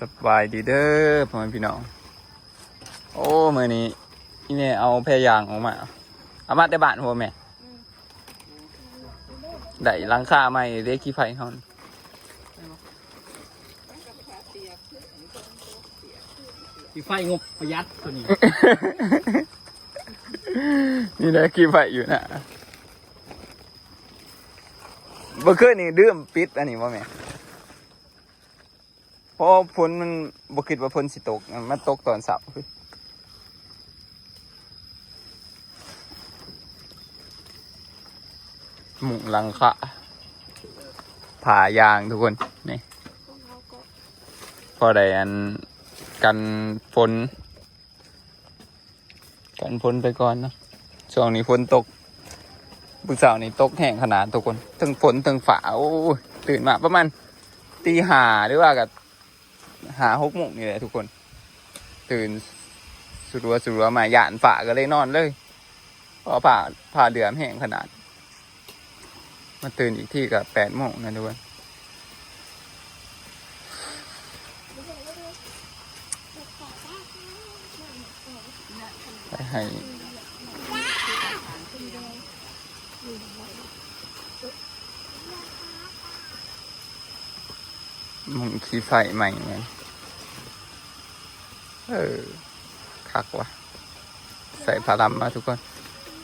สบายดีเด้อพ่อแม่พี่น้องโอ้มื้อนี้อีแม่เอาแพรยางออกมาเอามาแต่บ้านพ่อแม่ได้หลังคาใหม่เด้ขี้ไฟเฮาขี้ไฟงบประหยัดตัวนี้ นี่นะขี้ไฟอยู่นะบ่เคยนี่ดื่มปิดอันนี้บ่แม่เพราะฝนมันบ่คิดว่าฝนสิตกมันตกตอนเช้าหมุงหลังคาผ่ายางทุกคนนี่พอได้อันกันฝนไปก่อนเนาะช่วงนี้ฝนตกบุกเสานี่ตกแห้งขนาดทุกคนทั้งฝนทั้งฝาโอ้ยตื่นมาประมาณตีห้าหรือว่ากับ5-6 โมงนี่แหละทุกคนตื่นสุดรัวมาหยานฝาก็เลยนอนเลยเพราะผ่าเดือมแห้งขนาดมาตื่นอีกที่กับ8 โมงนะทุกคนไปให้มึงขี้ไฟใหม่ไงคักว่ะใส่พารัมมาทุกคน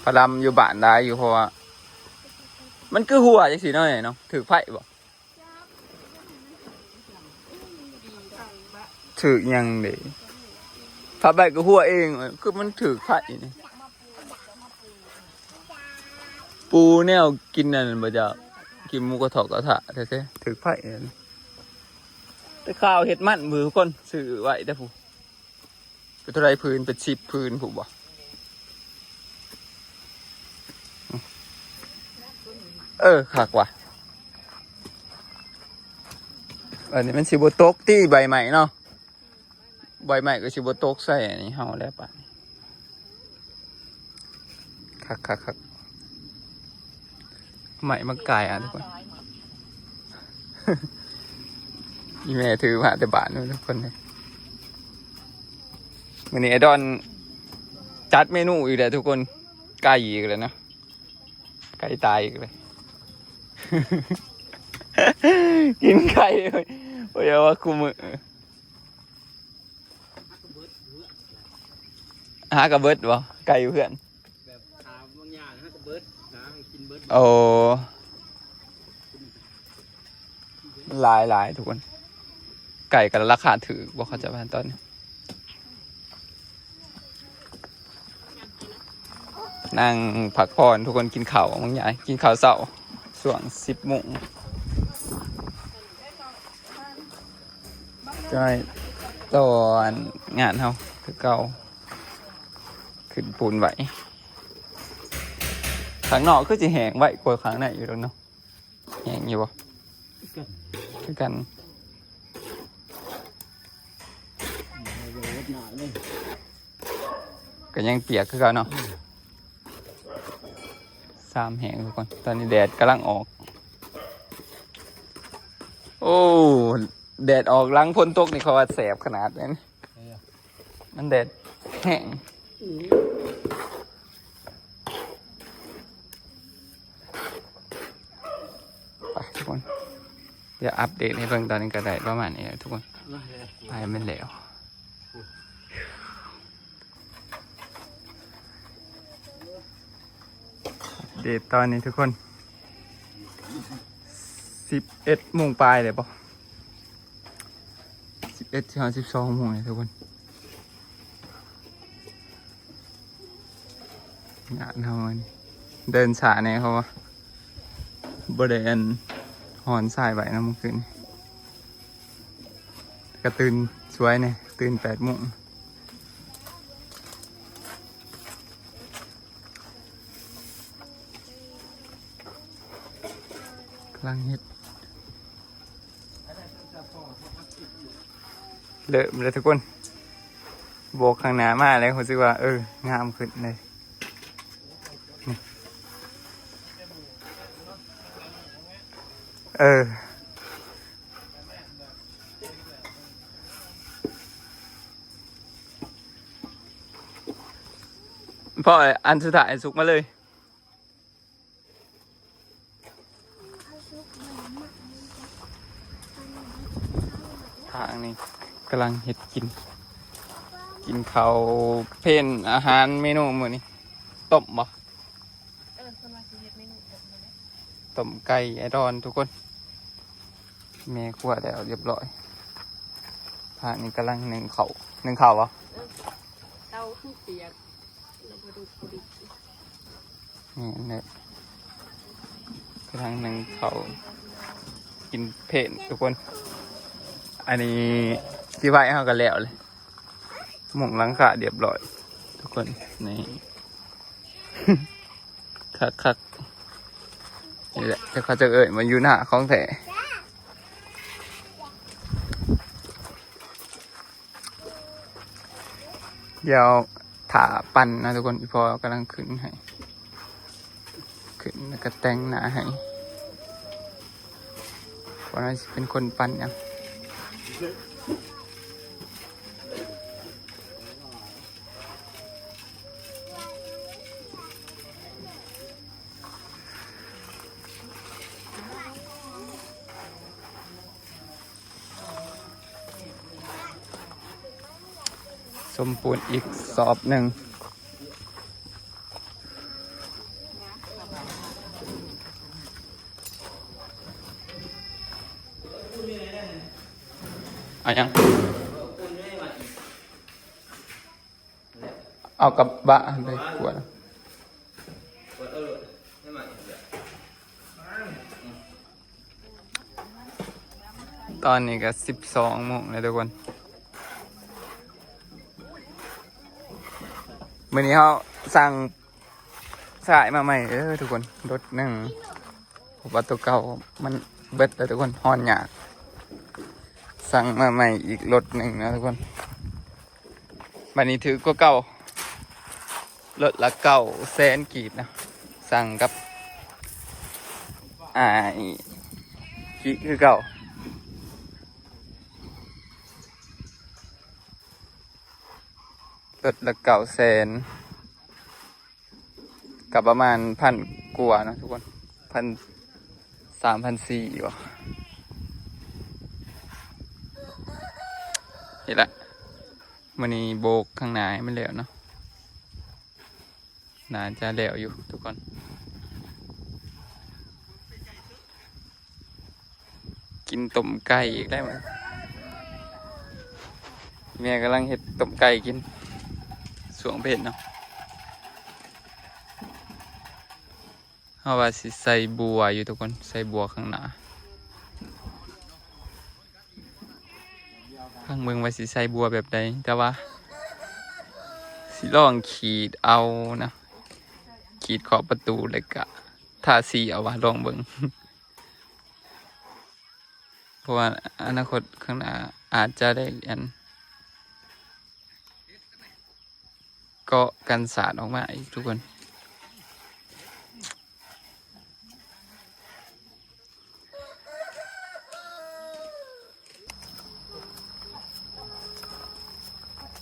พารัมอยู่บ้านได้อยู่เพราะว่ามันคือหัวจังสีน้อยเนาะถือไฟบ่ถือยังเด้พาใบก็หัวเองคือมันถือไฟนี่ปูแนวกินนั่นบ่จะกินหมูกระทะแท้ๆถือไฟนี่แต่ข้าวเห็ดมันมือทุกคนซื้อไว้ได้ผู้เป็นเท่าไรพื้นเป็น10 พื้นผู้บ่คักว่ะอันนี้มันสิบ่ตกที่ใบใหม่เนาะใบใหม่ก็สิบ่ตกใส่อันนี้เฮาแล้วป่ะคักใหม่มากายอ่ะทุกคนอีแม่ถือมาแต่บ้านนู่นทุกคนเลยวันนี้ไอดอนจัดเมนูอีกแล้วทุกคนไก่อีกแล้วเนาะไก่ตายอีกเลย กินไก่เลยโอ้ยว่าคุมือหากระเบิดวะไก่เพื่อนแบบถามบางอย่างฮะกระเบิดนะกินเบิดโอ้หลายทุกคนไก่กันราคาถือบอกเขาจะพันต้นนั่งผักผ่อนทุกคนกินข้าวบางอย่างกินข้าวเช้าช่วง10 โมงก็ตอนงานเขาคือเก่าขึ้นปูนไหวข้างนอกคือจะแห้งไหวกว่าข้างในอยู่แล้วเนาะแห้งอยู่บ่คือกันก็ยังเปียกคือกันเนาะ3 แห้งทุกคนตอนนี้แดดกำลังออกโอ้แดดออกหลังพ้นตกนี่เขาว่าแสบขนาดนั้นมันแดดแห้งไปทุกคนเดี๋ยวอัปเดตให้เบิ่งตอนนี้ก็ได้ประมาณนี้ทุกคนไปไม่แล้วเดทตอนนี้ทุกคน11 โมงปลายเลยป่ะ11 ถึง 12 โมงเลยทุกคนงานเขาเดินสาเนี่ยเขาว่าบริเวณหอนสายไหวนะเมื่อคืนก็ตื่นสวยเนี่ยตื่น8 โมงกำลังเฮ็ดเริ่มเลยทุกคนโบกข้างหน้ามาเลยผมคิดว่างามขึ้นเลย พ่ออันสุดท้ายสุกมาเลยทางนี้กำลังเห็ดกินข้าวเพลนอาหารเมนูมื้อนี้ต้มบ่ สมาชิกเฮ็ดเมนูต้มมาแล้ว ต้มไก่ไอรอนทุกคนแม่ครัวแล้วเรียบร้อยทางนี้กำลังนึ่งข้าววะ เตาคือเปียกแล้วบ่ดูกุดิ นี่เนี่ยกำลังนึ่งข้าวกินเพลนทุกคน อันนี้ที่ไว้เขากันแล้วเลยหมุงหลังคาเรียบร้อยทุกคนนี่ คักนี่แหละจะเขาจะเอ่ยมาอยู่หน้าของแท้เดี๋ยวถาปั่นนะทุกคนอีพอกำลังขึ้นให้ขึ้นแล้วก็แต่งหน้าให้เพราะน่าจะเป็นคนปั่นยังสมปูนอีกสอบหนึ่งเอายังเอากับบะไปขวดตอนนี้ก็12 โมงเลยทุกคนวันนี้เขาสั่งสายมาใหม่ทุกคนรถหนึ่งผมว่าตัวเก่ามันเบ็ดแล้วทุกคนฮอนยากสั่งมาใหม่อีกรถหนึ่งนะทุกคนวันนี้ถือก็เก่ารถละ900,000 กีบนะสั่งกับกีคือเก่ารถละ900,000กับประมาณ1,000 กว่านะทุกคน1,300-1,400วะนี่แหละมันนี้โบกข้างหน้าให้มันแล้วเนาะน่าจะแล้วอยู่ทุกคนกินต้มไก่อีกได้ไหมแม่กำลังเห็ดต้มไก่กินสวงเผ็ดเนาะเอาว่าสิใส่บัวอยู่ทุกคนใส่บัวข้างหน้าข้างเมืองว่าสิใส่บัวแบบใดแต่ว่าสิลองขีดเอานะขีดขอบประตูเลยกะทาสีเอาว่าลองเบิ่ง เพราะว่าอนาคตข้างหน้าอาจจะได้เรียนก็กันศาสตร์ออกมาอีกทุกคน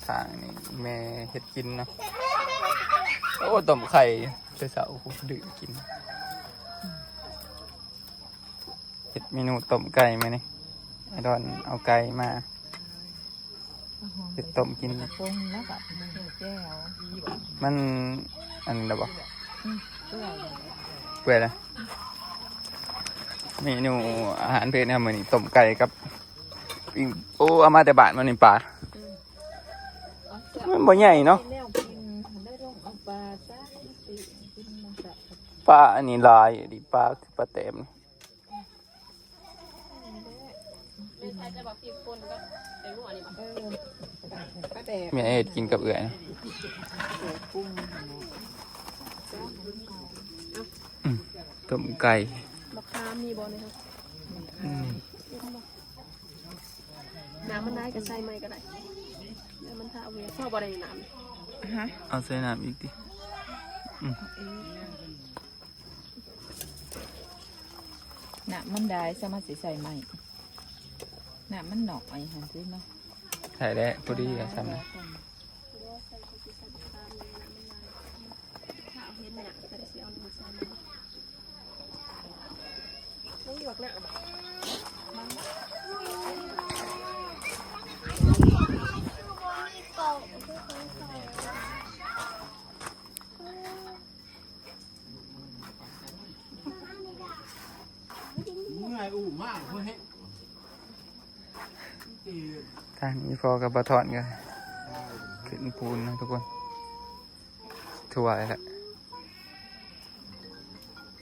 ทางนี้แม่เฮ็ดกินเนาะโอ้ต้มไข่ไปเสาดื่มกินเฮ็ดเมนูต้มไก่ไหมนี่ไอ้ดอนเอาไก่มาเฮ็ดต้มกิน ปรุงแล้วแบบแก้ว มันอันนี้นะบอก เปื่อย เปื่อยเลยเมนูอาหารเพลเนี่ยเหมือนต้มไก่กับปิ้งโอ้เอามาแต่บาทมันนี่ปลามันบ่ใหญ่เนาะ แนวกินได้ลงเอาปลาจ้าสิกินมันจะ ปลาอันนี้ลายดิปลาคือปลาเต็ม เป็นไทยจะบอกปีกคนก็เป็นหัวนี่ก็แดด แม่เฮ็ดกินกับเอื่อยนะ กุ้ง ต้มไก่ มะขามมีบอลเลยครับ อืม น้ำมันได้ก็ใส่ไม่ก็ได้น้ำมันท่าเวชอบบอลในน้ำ เอาใส่น้ำอีกดิ น้ำมันได้สามารถใส่ใหม่น้ำมันหน่อยหันซิเนาะ ใส่ได้พอดีกับซ้ำนะ วกแล้วบ่ง่ายอู้มากเพื่อให้ ทางนี้พอกับบะทอนกันขึ้นปูนนะทุกคนถั่วเลยแหละ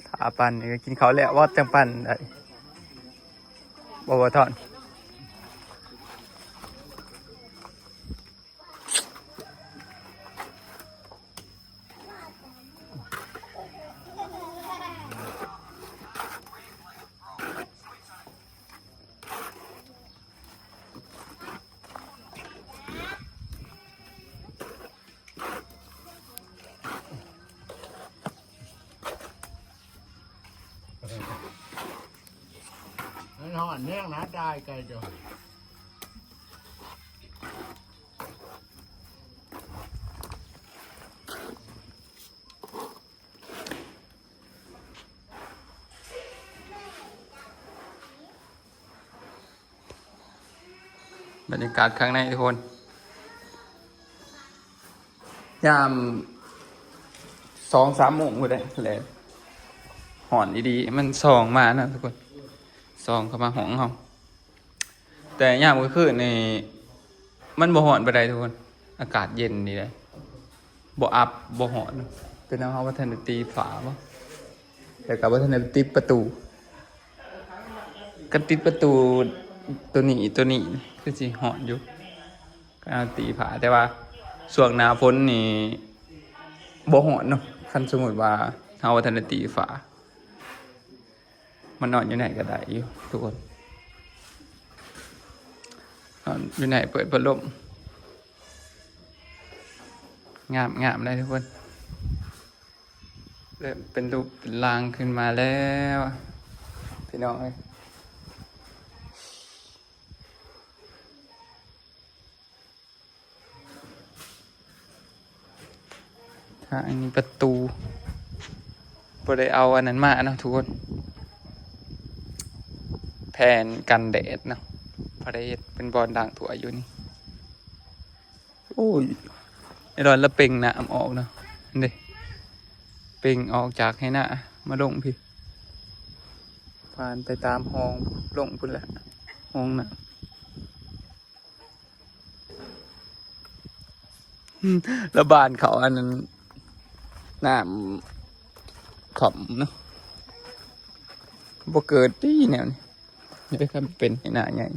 ขาปั่นนี่ก็กินเขาวแล้ววอดจังปั่นได้บะทอนน้องอันเนี้ยนะได้ไกลจ้ะบรรยากาศข้างในทุกคนยาม2-3 โมงก็ได้เลยหอนดีๆมันส่องมานะทุกคนส่องเข้ามาห้องเขาแต่ยามก็คือในมันบ่หอนไปได้ทุกคนอากาศเย็นดีเลยบ่อับบ่หอนเป็นเอาวัฒนตีฝาบ่แต่กับวัฒนตีประตูกันติดประตูตัวนี้คือสิหอนอยู่ก็เอาตีฝาแต่ว่าช่วงหน้าฝนนี่บ่หอนเนาะคันสมมุติว่าเฮาวัฒนตีฝามันนอนอยู่ไหนก็ได้อยู่ทุกคนนอนอยู่ไหนเปิดพัดลมงามได้ทุกคนเริ่มเป็นรูปเป็นรางขึ้นมาแล้วพี่น้องเอ้ยทางนี้ประตูบ่ได้เอาอันนั้นมาเนาะทุกคนแผ่นกันแดดเนาะพอได้เฮ็ดเป็นบอลด่างถั่วอยู่นี่โอ้ยไอ้ดอนละเป่งน้ำออกเนาะนี่เป่งออกจากให้หน้ามาลงพี่ผ่านไปตามห้องลงพุ่นแหละห้องน่ะแล้วบ้านเขาอันนั้นน้ำขอมเนาะบ่เกิดที่แนวนี้นี่ได้ครับเป็นหน้าใหญ่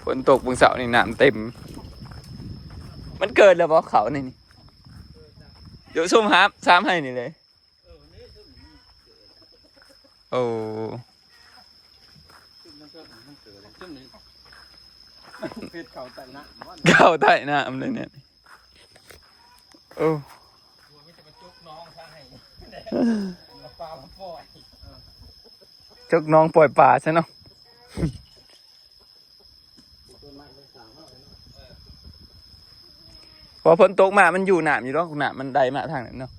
ฝนตกบนเสานี่น้ำเต็มมันเกิดแล้วบ่เขานี่เดี๋ยวซุ่มฮับซ้ำให้นี่เลยโอ้เพชรเขาแต่ละ เก่าใต้น้ำเลยเนี่ยโอ้จกน้องปล่อยป่าใช่เนาะพอฝนตกมามันอยู่หนามอยู่แล้วหนามมันได้มาทางนั้นเนาะ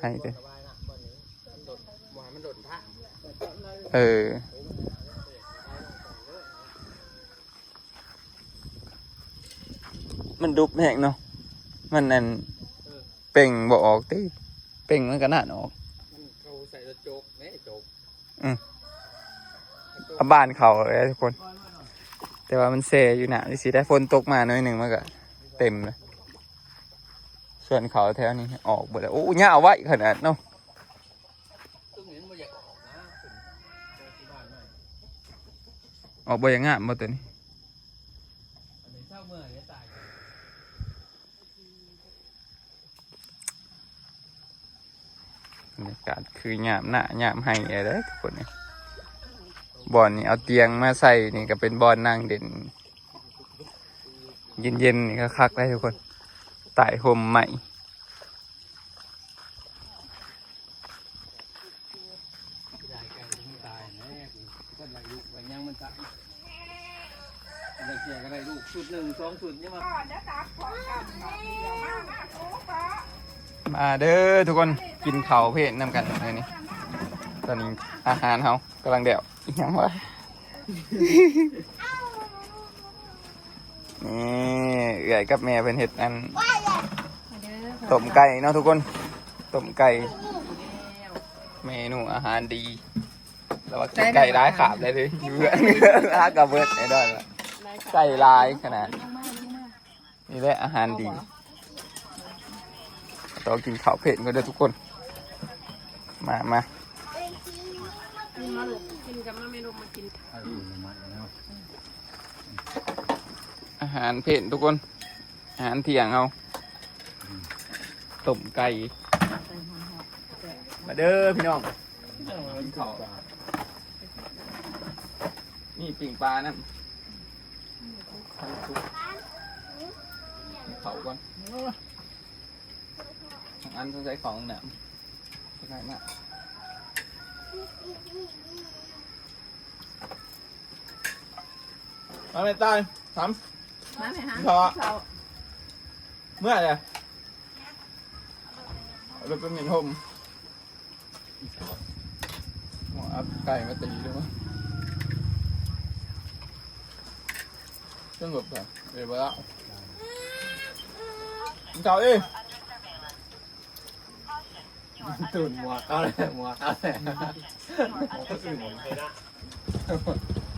ให้เด้เออมันดุบแหงเนาะมันนั่นเป่งบ่ออกติเป่งมันก็น่าออก เขาใส่กระจกแม่จก เอาบ้านเขาเลยทุกคน แต่ว่ามันเซอยู่หนาสิได้ฝนตกมาหน่อยหนึ่งมันก็เต็มเลยส่วนเขาแถวนี้ออกหมดแล้วโอ้ยาวไว้ขนาดเนาะ ซึ่งเห็นมันอยากออกนะที่บ้านหน่อย ออกบ่อย่างงามบ่ตัวนี้ อันนี้เศร้าเมื่อไหร่ตาย บรรยากาศคือยามหน้ายามให้อะไรทุกคนเนี่ยบอนนี่เอาเตียงมาใส่นี่ก็เป็นบอนนั่งเด่นเย็นๆนี่ก็คักได้ทุกคนใต้ห่มใหม่ ยายแกยังตายแน่ก็ไหลลูกไหลยังมันตายอะไรเกี่ยก็ได้ลูกสุด1 2 สุดนี่มา ก่อนเดี๋ยวตาขอกันเดี๋ยวมาโอ้ปะ มาเด้อทุกคนกินข้าวเพลนำกันเลยนี่ตอนนี้อาหารเขากำลังเดี่ยวอีกอย่างวะนี่เอื่อยกับแม่เป็นเห็ดอันต้มไก่เนาะทุกคนต้มไก่เมนูอาหารดีแล้วว่าไก่ร้ายขาบเลยดิเนื้อร้ายกับเบิร์ดไอ้ดอนละไก่ลายขนาดนี่แหละอาหารดีต้องกินข้าวเผ็ดกันด้วยทุกคนมากินมาลูกกินกับมาเมนูมากิน อาหารเผ็ดทุกคนอาหารเที่ยงเอาต้มไก่มาเด้อพี่น้องกินข้าวนี่ปิ่งปลานั่นเขาก่อนอันต้องใช้ของหนามง่ายมากมาไม่ตายทำ มาไหมฮะ เมื่อไหร่เราเป็นหมิ่นห่มเอาไก่มาตีด้วยมั้ยเครื่องแบบไหนเดี๋ยวไปแล้วเก่าดิตื่นหมวกเอาเลยหมวกเอาเลย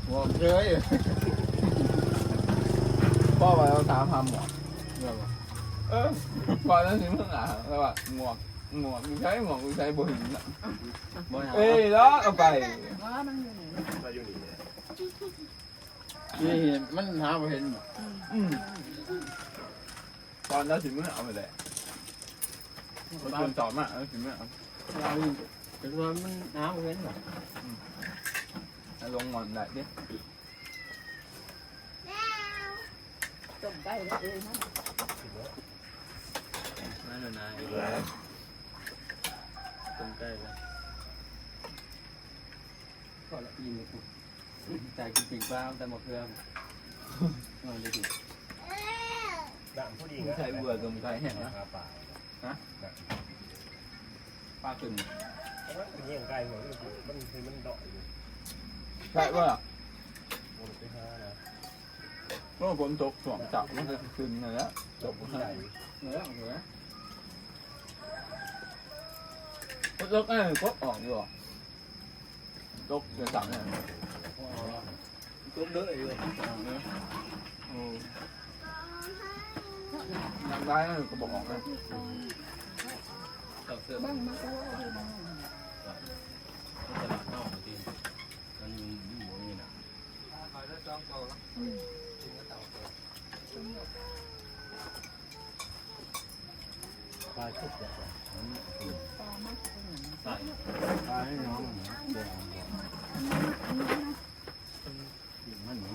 หมวกเยอะอยู่พ่อไปเอาถามหาหมวกพอแล้วสิมึงอ่ะแล้วว่าหมวกมึงใช้หมวกมึงใช้บ่หินอ่ะเอ้ยแล้วเอาไปนี่มันหาบ่เห็นตอนแล้วสิมึงเอาไปเลยมันควรตอบมากแล้วสิมึงเอาแต่ตอนมันหาบ่เห็นหรอลงหมอนได้ดิ ต้มไก่แล้วเองนะ นั่นน่ะนายต้มไก่แล้วก็ละอีนี่แต่กินปิ่งปลาแต่หมกเครื่องนอนเลยดิ ด่างผู้ดี ใช้เบื่อตรงใช้แห้งนะ ป่า ฮะปลาตึง เงี้ยงไก่หัวมันเดาะอยู่ ใช่ป่ะ โอ้ไปห้านะ เมื่อฝนตกช่วงจับมันจะขึ้นเลยแล้วจบ ใหญ่ เลยแล้วตกไอ้ก็ออกอยู่ตกจะสั่งเนี่ย ต้มเด้ออยู่ น้ำได้ก็บอกออกเลย ตับเสื้อ บ้างมาก็ว่าดีนะ ตลาดนอกจริงมันมีหมูนี่นะปลาชุบแบบปลามัด ใส่ปลาให้น้องเดี๋ยวมันหนู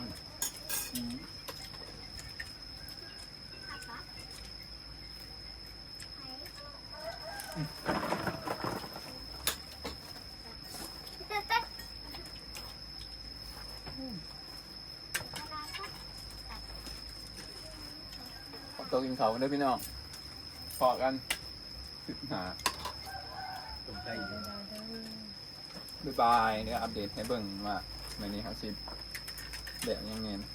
ตัวกินเขาได้พี่น้องพอกันหา ต้มไก่ บ๊ายบายเนี่ยอัปเดตให้เบิ่งว่าในนี้เขาสิแบบยังไงนะ